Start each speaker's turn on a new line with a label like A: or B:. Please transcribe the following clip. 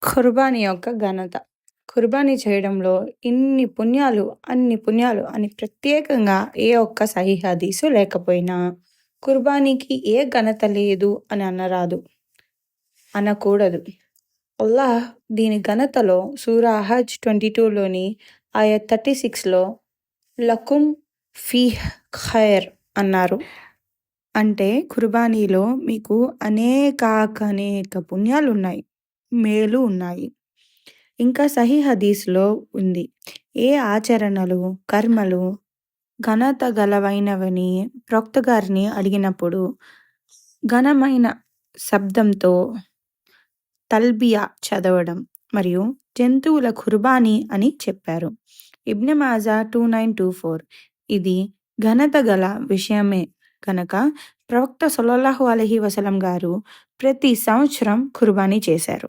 A: ఖుర్బానీ యొక్క ఘనత. ఖుర్బానీ చేయడంలో ఇన్ని పుణ్యాలు, అన్ని పుణ్యాలు అని ప్రత్యేకంగా ఏ ఒక్క సహీహ్ హదీసు లేకపోయినా, ఖుర్బానీకి ఏ ఘనత లేదు అని అనరాదు. అనకూడదు. అల్లాహ్ దీని ఘనతలో సూరా హజ్ 22లోని ఆయత్ 36లో లకుమ్ ఫీహ్ ఖైర్ అన్నారు. అంటే ఖుర్బానీలో మీకు అనేక పుణ్యాలున్నాయి, మేలు ఉన్నాయి. ఇంకా సహీహ్ హదీస్‌లో ఉంది. ఏ ఆచరణలు, కర్మలు ఘనత గలవైనవని ప్రవక్త గారిని అడిగినప్పుడు ఘనమైన శబ్దంతో తల్బియా చదవడం మరియు జంతువుల ఖుర్బానీ అని చెప్పారు. ఇబ్న్ మాజా 2924 ఇది ఘనత గల విషయమే కనుక ప్రవక్త సల్లల్లాహు అలైహి వసల్లం గారు ప్రతి సంవత్సరం ఖుర్బానీ చేశారు.